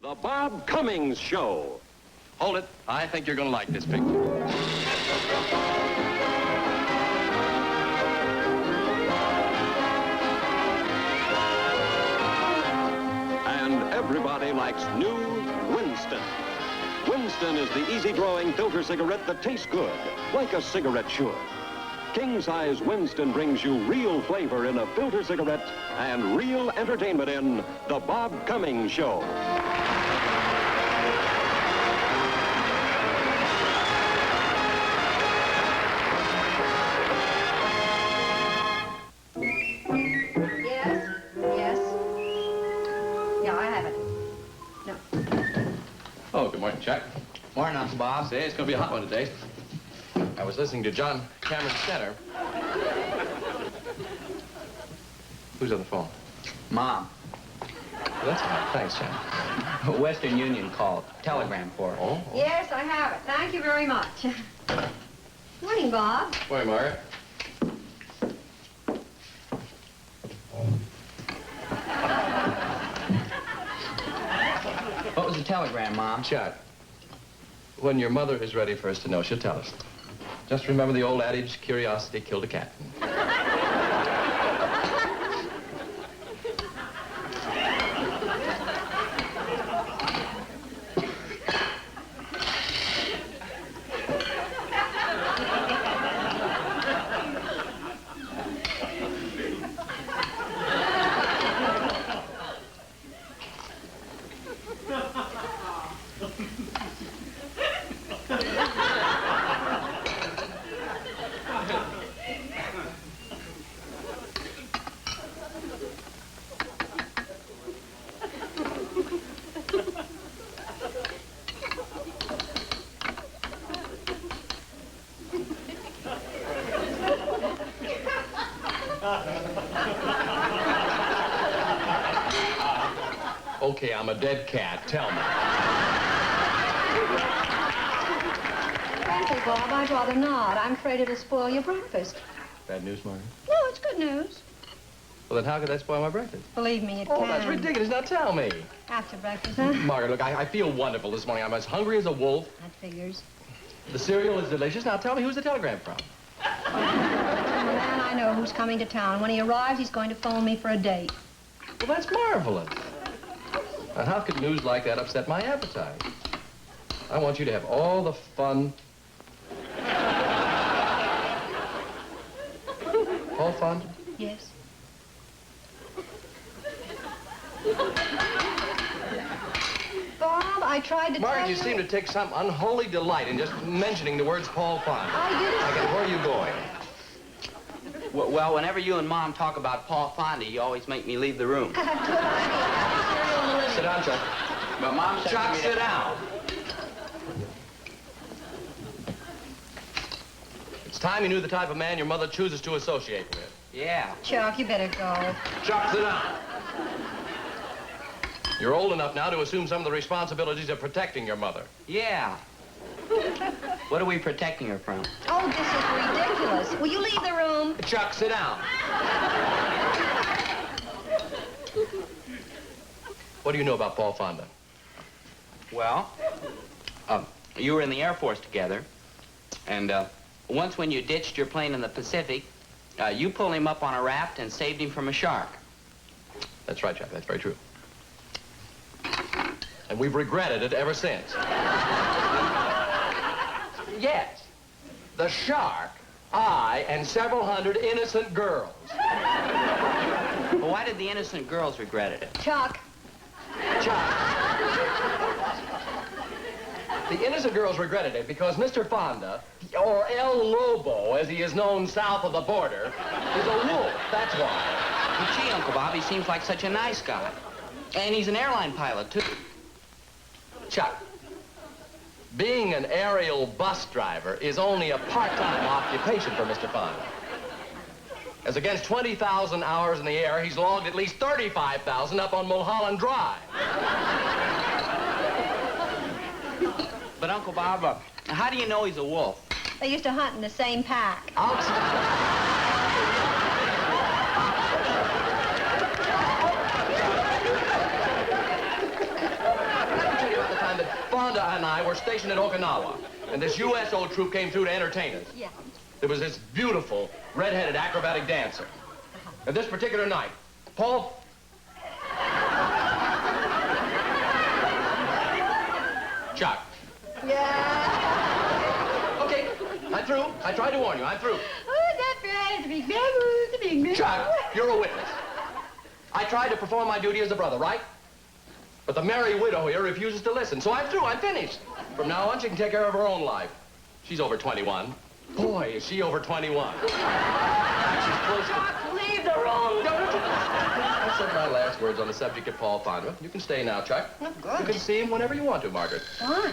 The Bob Cummings Show. Hold it. I think you're going to like this picture. And everybody likes new Winston. Winston is the easy-growing filter cigarette that tastes good, like a cigarette should. King-size Winston brings you real flavor in a filter cigarette and real entertainment in The Bob Cummings Show. Oh, good morning, Chuck. Morning, Uncle Bob. Say, it's going to be a hot one today. I was listening to John Cameron Center. Who's on the phone? Mom. Well, that's hot. Thanks, John. Western Union called. Telegram for her. Oh. Yes, I have it. Thank you very much. Morning, Bob. Morning, Margaret. What was the telegram, Mom? Chuck, when your mother is ready for us to know, she'll tell us. Just remember the old adage, curiosity killed a cat. Okay, I'm a dead cat. Tell me. Frankly, Bob, I'd rather not. I'm afraid it'll spoil your breakfast. Bad news, Margaret? No, it's good news. Well, then how could that spoil my breakfast? Believe me, it Oh, can. that's ridiculous. Now tell me. After breakfast, huh? Margaret, look, I feel wonderful this morning. I'm as hungry as a wolf. That figures. The cereal is delicious. Now tell me, who's the telegram from? From a man I know who's coming to town. When he arrives, he's going to phone me for a date. Well, that's marvelous. And how could news like that upset my appetite? I want you to have all the fun. Paul Fonda? Yes. Bob, I tried to Margaret, tell you seem to take some unholy delight in just mentioning the words Paul Fonda. I didn't. I get, where are you going? Well, whenever you and Mom talk about Paul Fonda, you always make me leave the room. Good idea. Sit down, Chuck. But Mom said Chuck, to me sit to- down. It's time you knew the type of man your mother chooses to associate with. Yeah. Chuck, you better go. Chuck, sit down. You're old enough now to assume some of the responsibilities of protecting your mother. Yeah. What are we protecting her from? Oh, this is ridiculous. Will you leave the room? Chuck, sit down. What do you know about Paul Fonda? Well, you were in the Air Force together, and once when you ditched your plane in the Pacific, you pulled him up on a raft and saved him from a shark. That's right, Chuck. That's very true. And we've regretted it ever since. Yes. The shark, I, and several hundred innocent girls. Well, why did the innocent girls regret it? Chuck. Chuck. The innocent girls regretted it because Mr. Fonda, or El Lobo, as he is known south of the border, is a wolf. That's why. Well, gee, Uncle Bob, he seems like such a nice guy. And he's an airline pilot, too. Chuck, being an aerial bus driver is only a part-time occupation for Mr. Fonda. As against 20,000 hours in the air, he's logged at least 35,000 up on Mulholland Drive. But, Uncle Bob, how do you know he's a wolf? They used to hunt in the same pack. Fonda and I were stationed at Okinawa, and this USO troop came through to entertain us. Yeah. There was this beautiful, red-headed acrobatic dancer. And this particular night, Paul... Chuck. Yeah. Okay, I'm through. I tried to warn you. I'm through. Oh, that's right. The big man. The big man. Chuck, you're a witness. I tried to perform my duty as a brother, right? But the merry widow here refuses to listen, so I'm through. I'm finished. From now on, she can take care of her own life. She's over 21. Boy, is she over 21. She's close to... Chuck, leave the room. I said my last words on the subject of Paul Fonda. You can stay now, Chuck. Oh, good. You can see him whenever you want to, Margaret. Fine.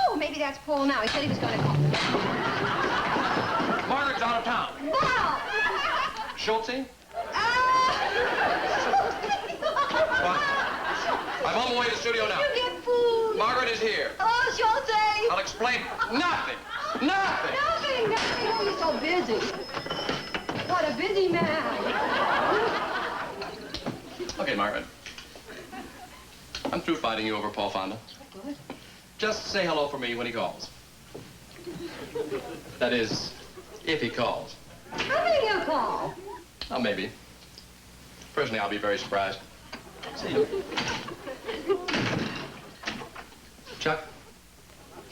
Oh, maybe that's Paul now. He said he was going to call. Margaret's out of town. Wow. Shultzy? What? I'm on my way to the studio now. You get food. Margaret is here. Hello, Shultzy. I'll explain. Nothing. Nothing. Nothing. Oh, you're so busy. What a busy man. Okay, Margaret. I'm through fighting you over Paul Fonda. Good. Just say hello for me when he calls. That is, if he calls. How many you call? Oh, maybe. Personally, I'll be very surprised. See you. Chuck?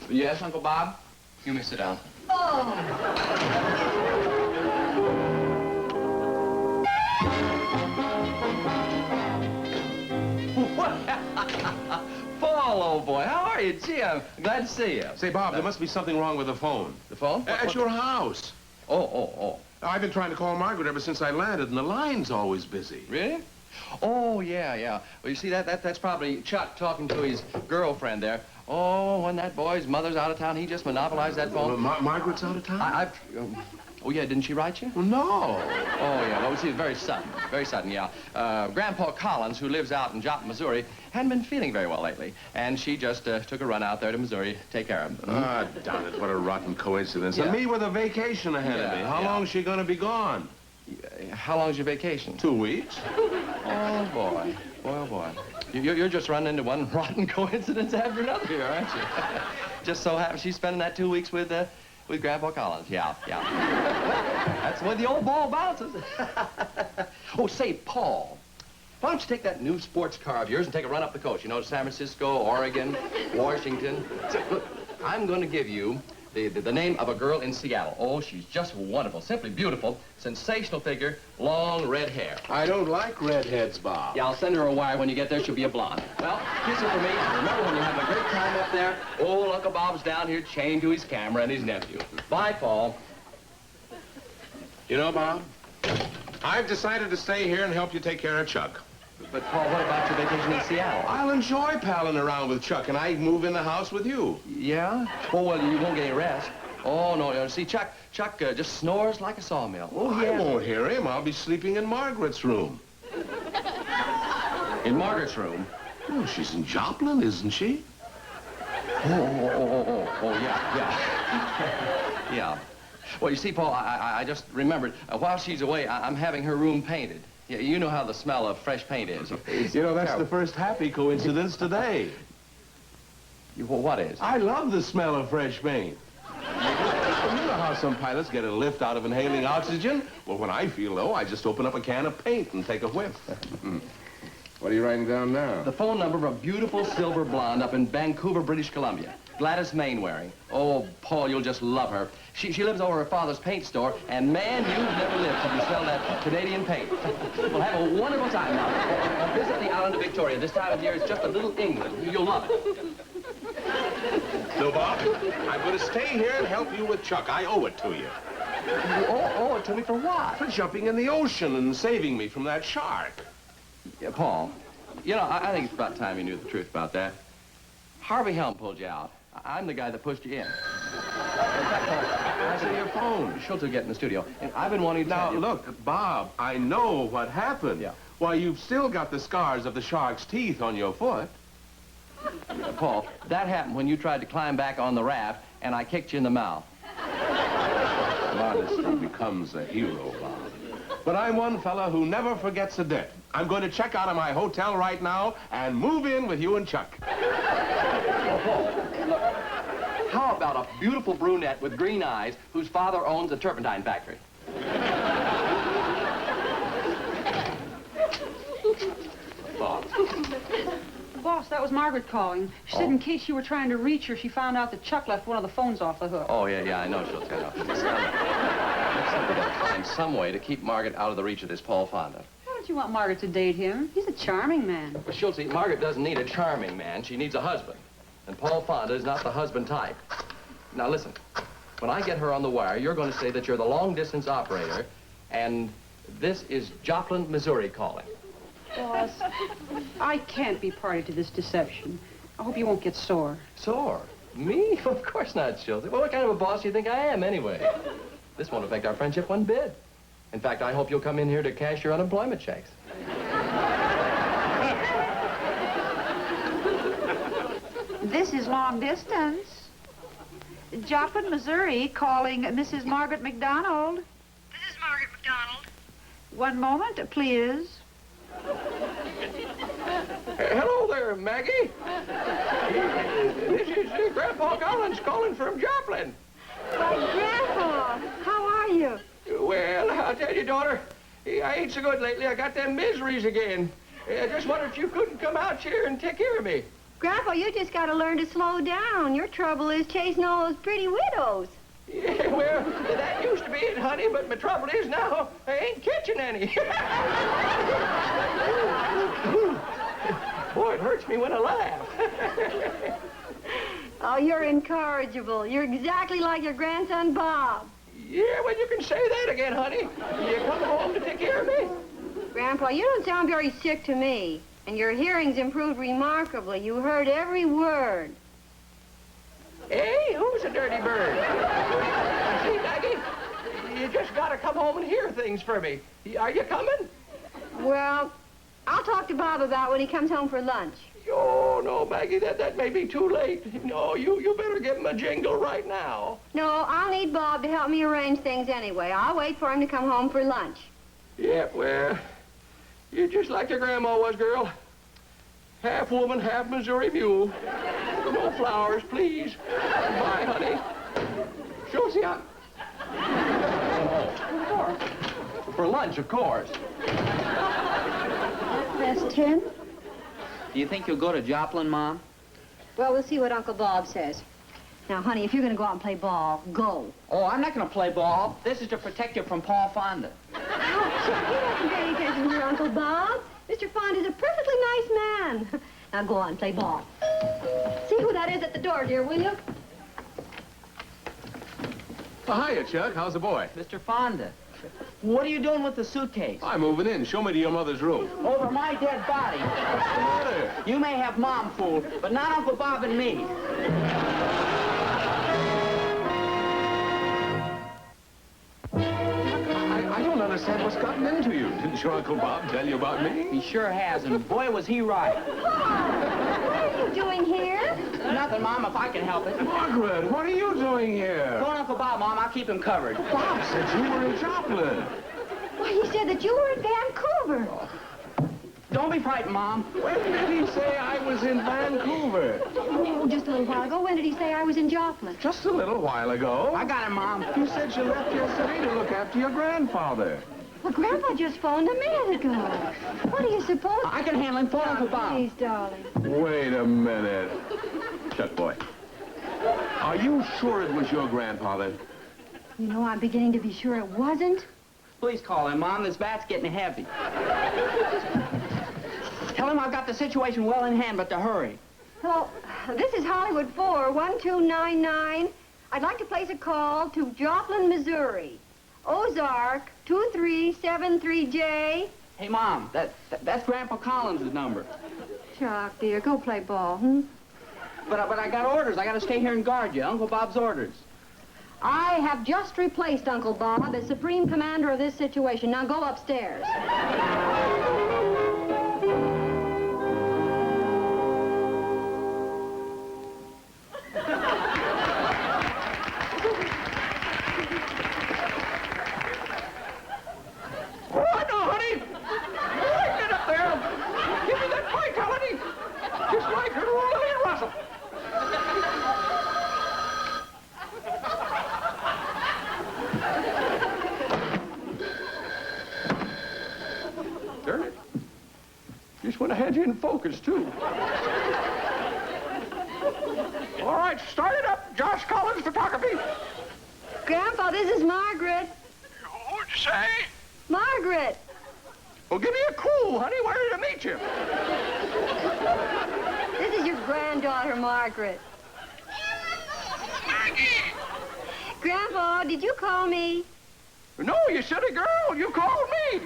Yes, Uncle Bob? You may sit down. Oh. Paul, old boy, how are you? Gee, I'm glad to see you. Say, Bob, there must be something wrong with the phone. The phone? At your house. Oh. I've been trying to call Margaret ever since I landed, and the line's always busy. Really? Oh, yeah. Well, you see, that's probably Chuck talking to his girlfriend there. Oh, when that boy's mother's out of town, he just monopolized that phone. Margaret's out of town? Oh, yeah, didn't she write you? Well, no. Oh, yeah, well, see, it's very sudden, yeah. Grandpa Collins, who lives out in Joplin, Missouri, hadn't been feeling very well lately, and she just took a run out there to Missouri to take care of him. Ah, darn it, what a rotten coincidence. Yeah. And me with a vacation ahead of me. How long's she gonna be gone? How long's your vacation? 2 weeks. Oh, boy. Oh, boy. You're just running into one rotten coincidence after another here, aren't you? Just so happens she's spending that 2 weeks with Grandpa Collins. Yeah. That's where the old ball bounces. Oh, say, Paul, why don't you take that new sports car of yours and take a run up the coast? You know, San Francisco, Oregon, Washington. Look, I'm going to give you the name of a girl in Seattle. Oh, she's just wonderful, simply beautiful, sensational figure, long red hair. I don't like redheads, Bob. Yeah, I'll send her a wire when you get there. She'll be a blonde. Well, kiss her for me. Remember when you have a great time up there? Old Uncle Bob's down here chained to his camera and his nephew. Bye, Paul. You know, Bob, I've decided to stay here and help you take care of Chuck. But, Paul, what about your vacation in Seattle? I'll enjoy palling around with Chuck, and I move in the house with you. Yeah? Oh, well, you won't get any rest. Oh, no. See, Chuck just snores like a sawmill. Oh, I won't hear him. I'll be sleeping in Margaret's room. In Margaret's room? Oh, she's in Joplin, isn't she? Oh, yeah. Yeah. Well, you see, Paul, I just remembered, while she's away, I'm having her room painted. Yeah, you know how the smell of fresh paint is. You know, that's the first happy coincidence today. Well, what is? I love the smell of fresh paint. You know how some pilots get a lift out of inhaling oxygen? Well, when I feel low, I just open up a can of paint and take a whiff. What are you writing down now? The phone number of a beautiful silver blonde up in Vancouver, British Columbia. Gladys Mainwaring. Oh, Paul, you'll just love her. She lives over her father's paint store, and man, you've never lived till you smell that Canadian paint. We'll have a wonderful time now. Visit the island of Victoria. This time of year is just a little England. You'll love it. No, Bob, I'm going to stay here and help you with Chuck. I owe it to you. You owe it to me for what? For jumping in the ocean and saving me from that shark. Yeah, Paul, you know, I think it's about time you knew the truth about that. Harvey Helm pulled you out. I'm the guy that pushed you in. In fact, Paul, I see your phone. Schultz will get in the studio. And I've been wanting to tell you... Now, look, Bob, I know what happened. Yeah. Why, you've still got the scars of the shark's teeth on your foot. Paul, that happened when you tried to climb back on the raft, and I kicked you in the mouth. Modesty becomes a hero, Bob. But I'm one fella who never forgets a debt. I'm going to check out of my hotel right now and move in with you and Chuck. Look, how about a beautiful brunette with green eyes whose father owns a turpentine factory? Boss, that was Margaret calling. She said in case you were trying to reach her, she found out that Chuck left one of the phones off the hook. Oh, yeah, I know, Shultzy, I know. Looks like we're going to find some way to keep Margaret out of the reach of this Paul Fonda. Why don't you want Margaret to date him? He's a charming man. But, Shultzy, Margaret doesn't need a charming man. She needs a husband. And Paul Fonda is not the husband type. Now, listen. When I get her on the wire, you're going to say that you're the long-distance operator, and this is Joplin, Missouri calling. Boss, I can't be party to this deception. I hope you won't get sore. Sore? Me? Of course not, Shultzy. Well, what kind of a boss do you think I am, anyway? This won't affect our friendship one bit. In fact, I hope you'll come in here to cash your unemployment checks. This is long distance. Joplin, Missouri, calling Mrs. Margaret McDonald. This is Margaret McDonald. One moment, please. Hello there, Maggie. This is Grandpa Collins calling from Joplin. Why, Grandpa, how are you? Well, I'll tell you, daughter, I ain't so good lately. I got them miseries again. I just wondered if you couldn't come out here and take care of me. Grandpa, you just got to learn to slow down. Your trouble is chasing all those pretty widows. Yeah, well, that used to be it, honey, but my trouble is now I ain't catching any. Boy, it hurts me when I laugh. Oh, you're incorrigible. You're exactly like your grandson, Bob. Yeah, well, you can say that again, honey. You come home to take care of me? Grandpa, you don't sound very sick to me. And your hearing's improved remarkably. You heard every word. Hey, who's a dirty bird? See, Maggie, you just got to come home and hear things for me. Are you coming? Well, I'll talk to Bob about when he comes home for lunch. Oh, no, Maggie, that may be too late. No, you better give him a jingle right now. No, I'll need Bob to help me arrange things anyway. I'll wait for him to come home for lunch. Yeah, well, you're just like your grandma was, girl. Half woman, half Missouri mule. No flowers, please. Bye, honey. Shultzy, for lunch, of course. That's 10. Do you think you'll go to Joplin, Mom? Well, we'll see what Uncle Bob says. Now, honey, if you're going to go out and play ball, go. Oh, I'm not going to play ball. This is to protect you from Paul Fonda. Oh, he doesn't pay any attention to your Uncle Bob. Mr. Fonda's a perfectly nice man. Now, go on, play ball. See who that is at the door, dear, will you? Oh, hiya, Chuck. How's the boy? Mr. Fonda, what are you doing with the suitcase? I'm moving in. Show me to your mother's room. Over my dead body. What's the matter? You may have Mom fooled, but not Uncle Bob and me. I don't understand what's gotten into you. Didn't your Uncle Bob tell you about me? He sure has, and boy, was he right. What are you doing here? Nothing, Mom, if I can help it. Margaret, what are you doing here? Go on, Uncle Bob, Mom. I'll keep him covered. Bob said you were in Joplin. Why, he said that you were in Vancouver. Don't be frightened, Mom. When did he say I was in Vancouver? Oh, just a little while ago. When did he say I was in Joplin? Just a little while ago. I got him, Mom. You said you left yesterday to look after your grandfather. Well, Grandpa just phoned a minute ago. What do you suppose? I can handle him. Phone Uncle Bob. Please, darling. Wait a minute. Chuck, boy. Are you sure it was your grandfather? You know, I'm beginning to be sure it wasn't. Please call him, Mom. This bat's getting heavy. Tell him I've got the situation well in hand, but to hurry. Well, this is Hollywood 41299. I'd like to place a call to Joplin, Missouri. Ozark 2373J. Hey, Mom, that's Grandpa Collins' number. Chuck, dear, go play ball, hmm? But I got orders. I got to stay here and guard you. Uncle Bob's orders. I have just replaced Uncle Bob as supreme commander of this situation. Now go upstairs. in focus, too. All right, start it up. Josh Collins Photography. Grandpa, this is Margaret. Who'd you say? Margaret. Well, give me a clue, honey. Where did I meet you? This is your granddaughter, Margaret. Maggie. Grandpa, did you call me? No, you silly girl. You called me.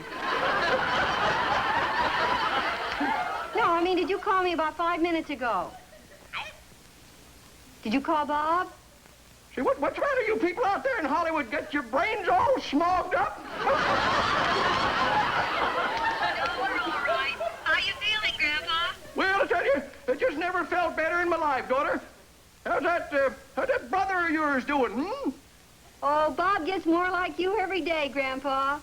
No, I mean, did you call me about 5 minutes ago? No. Did you call Bob? See, what's the matter, you people out there in Hollywood? Get your brains all smogged up? We're all right. How you feeling, Grandpa? Well, I tell you, I just never felt better in my life, daughter. How's that brother of yours doing, hmm? Oh, Bob gets more like you every day, Grandpa.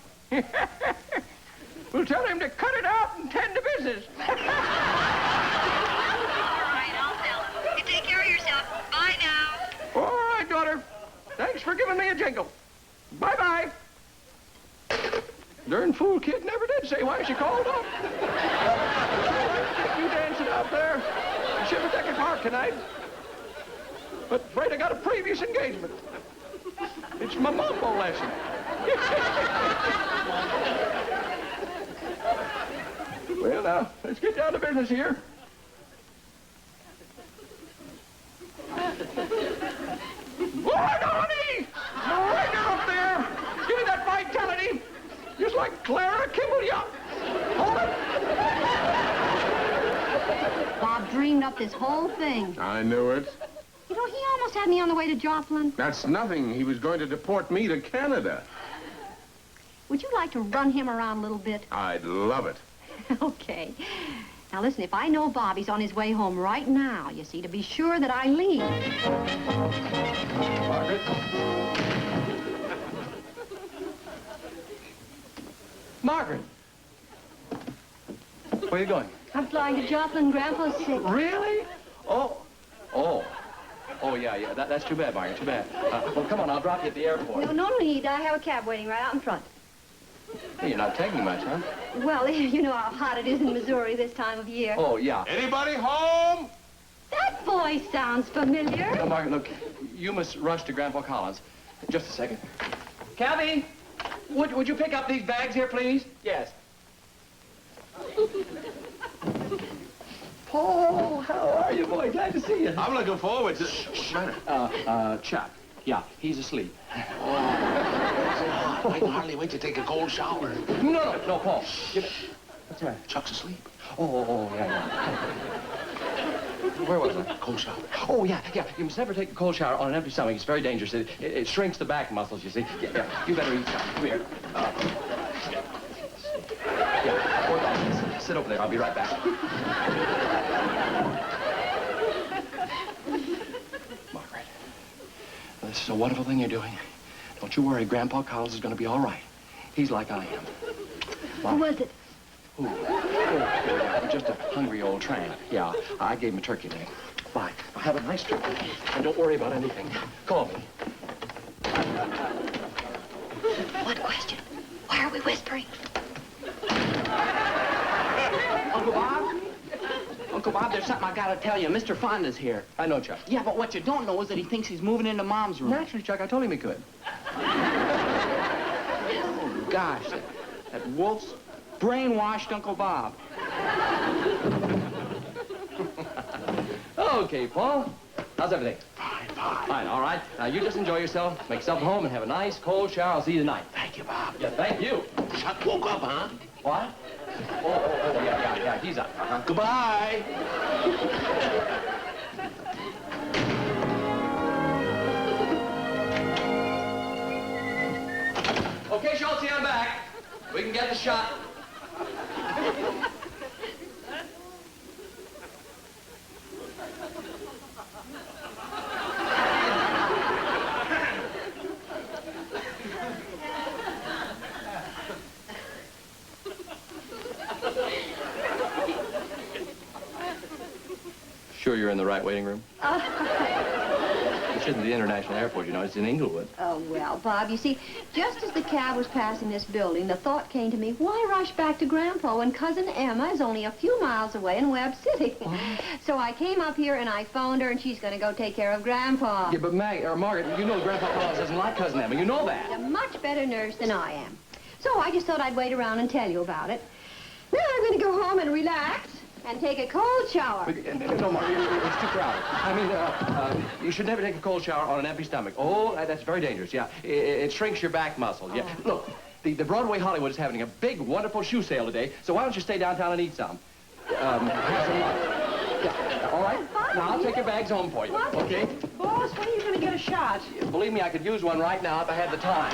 We'll tell him to cut it out and tend to business. All right, I'll tell him. You take care of yourself. Bye now. All right, daughter. Thanks for giving me a jingle. Bye-bye. Darn fool kid never did say why she called up. You dancing out there in Shiverdecker Park tonight. But afraid I got a previous engagement. It's my mambo lesson. Well, now, let's get down to business here. Right, honey! Right up there! Give me that vitality! Just like Clara Kimball, yeah. Hold it! Bob dreamed up this whole thing. I knew it. You know, he almost had me on the way to Joplin. That's nothing. He was going to deport me to Canada. Would you like to run him around a little bit? I'd love it. Okay. Now, listen, if I know Bobby's on his way home right now, you see, to be sure that I leave. Margaret? Margaret! Where are you going? I'm flying to Joplin. Grandpa's sick. Really? Oh, yeah. That's too bad, Margaret, too bad. Well, come on, I'll drop you at the airport. No need. I have a cab waiting right out in front. Hey, you're not taking much, huh? Well, you know how hot it is in Missouri this time of year. Oh, yeah. Anybody home? That voice sounds familiar. No, Margaret, look, you must rush to Grandpa Collins. Just a second. Kathy, would you pick up these bags here, please? Yes. Paul, how are you, boy? Glad to see you. I'm looking forward to... What's the matter? Chuck. Yeah, he's asleep. I can hardly wait to take a cold shower. No, Paul. What's the matter? Chuck's asleep. Oh, yeah. Where was I? Cold shower. Oh, yeah. You must never take a cold shower on an empty stomach. It's very dangerous. It shrinks the back muscles, you see. Yeah. You better eat something. Come here. Work on this. Sit over there. I'll be right back. Margaret, this is a wonderful thing you're doing. Don't you worry. Grandpa Collins is going to be all right. He's like I am. Who was it? Oh, just a hungry old tramp. Yeah, I gave him a turkey leg. Bye. Now have a nice trip. And don't worry about anything. Call me. One question. Why are we whispering? Uncle Bob? Uncle Bob, there's something I gotta tell you. Mr. Fonda's here. I know, Chuck. Yeah, but what you don't know is that he thinks he's moving into Mom's room. Naturally, Chuck, I told him he could. Oh, gosh, that wolf's brainwashed Uncle Bob. Okay, Paul. How's everything? Fine. Fine, all right. Now, you just enjoy yourself, make yourself at home, and have a nice cold shower. I'll see you tonight. Thank you, Bob. Yeah, thank you. Chuck woke up, huh? What? Oh, yeah, he's up. Goodbye. Okay, Shultzy, I'm back. We can get the shot. Sure you're in the right waiting room? You isn't the International Airport, you know. It's in Inglewood. Oh, well, Bob, you see, just as the cab was passing this building, the thought came to me, why rush back to Grandpa when Cousin Emma is only a few miles away in Webb City? So I came up here and I phoned her, and she's going to go take care of Grandpa. Yeah, but Margaret, you know Grandpa Collins doesn't like Cousin Emma. You know that. She's a much better nurse than I am. So I just thought I'd wait around and tell you about it. Now I'm going to go home and relax and take a cold shower. No, Margaret, it's too crowded. I mean, you should never take a cold shower on an empty stomach. Oh, that's very dangerous, yeah. It shrinks your back muscles, yeah. Look, the Broadway Hollywood is having a big, wonderful shoe sale today, so why don't you stay downtown and eat some? Have some lunch. Yeah, all right? Now, I'll take your bags home for you, okay? Boss, when are you going to get a shot? Believe me, I could use one right now if I had the time.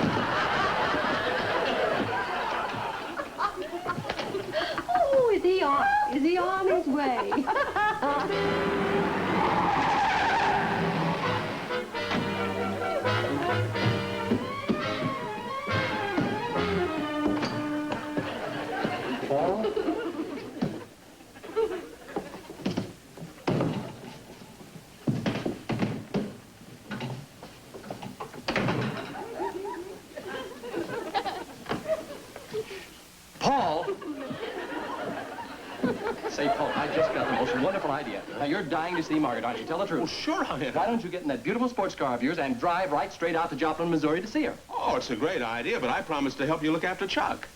Oh, is he on his way? Paul? Paul? Say, Paul, I just got the most wonderful idea. Now, you're dying to see Margaret, aren't you? Tell the truth. Well, sure I am. Why don't you get in that beautiful sports car of yours and drive right straight out to Joplin, Missouri to see her? Oh, it's a great idea, but I promised to help you look after Chuck.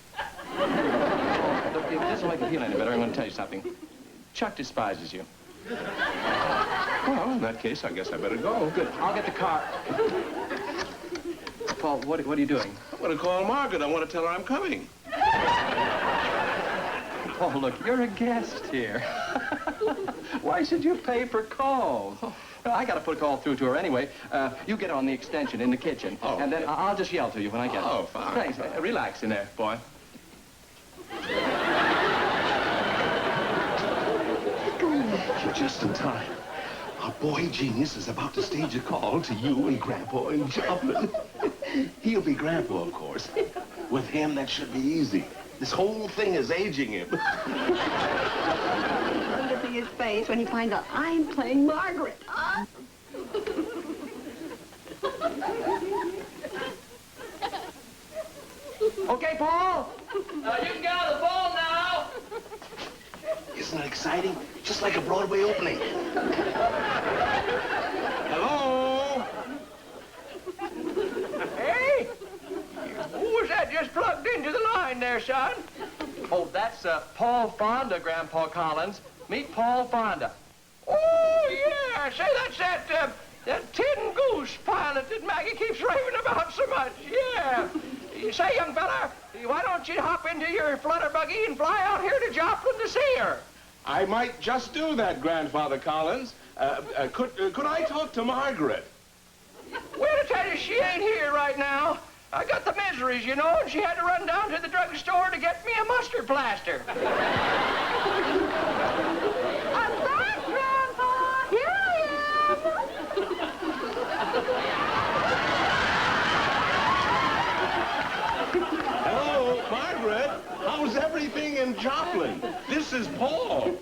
Look, if this will make you feel any better, I'm going to tell you something. Chuck despises you. Well, in that case, I guess I better go. Good. I'll get the car. Paul, what are you doing? I'm going to call Margaret. I want to tell her I'm coming. Oh, look, you're a guest here. Why should you pay for calls? Well, I got to put a call through to her anyway. You get on the extension in the kitchen, and then I'll just yell to you when I get it. Oh, fine. Thanks. Relax in there, boy. You're just in time. Our boy genius is about to stage a call to you and Grandpa in Joplin. He'll be Grandpa, of course. With him, that should be easy. This whole thing is aging him. Wonder to see his face when he finds out I'm playing Margaret. Okay, Paul? You can get on the phone now. Isn't it exciting? Just like a Broadway opening. Hello? Hey? Who was that just plugged into the line there, son? Oh, that's Paul Fonda, Grandpa Collins. Meet Paul Fonda. Oh, yeah. Say, that's that Tin Goose pilot that Maggie keeps raving about so much. Yeah. Say, young fella, why don't you hop into your flutter buggy and fly out here to Joplin to see her? I might just do that, Grandfather Collins. Could I talk to Margaret? Well, to tell you, she ain't here right now. I got the miseries, you know, and she had to run down to the drugstore to get me a mustard plaster. I'm back, Grandpa! Here I Hello, Margaret. How's everything in Joplin? This is Paul.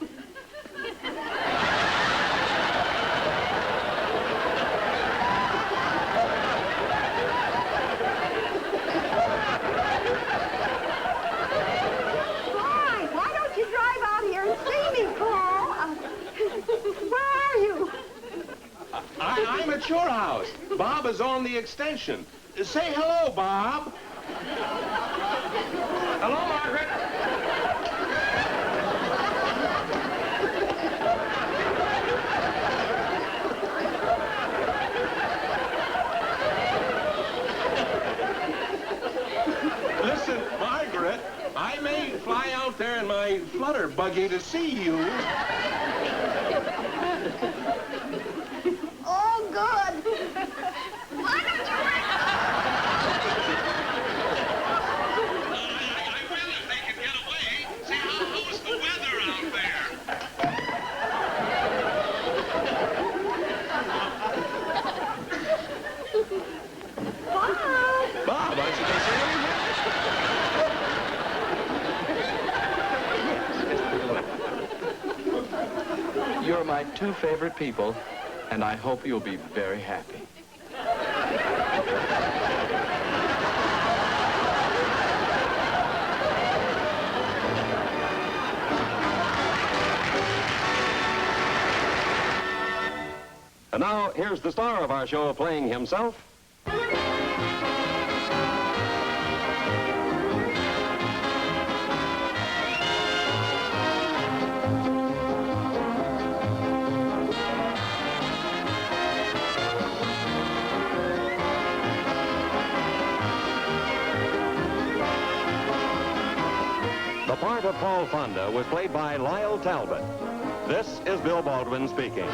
Why don't you drive out here and see me, Paul? Where are you? I'm at your house. Bob is on the extension. Say hello, Bob. Hello, Margaret. Listen, Margaret, I may fly out there in my flutter buggy to see you. Oh, good. Why don't you wait? I will if they can get away. See, how's the weather out there? Bob, aren't you going to say anything? You're my two favorite people, and I hope you'll be very happy. And now, here's the star of our show playing himself. The part of Paul Fonda was played by Lyle Talbot. This is Bill Baldwin speaking.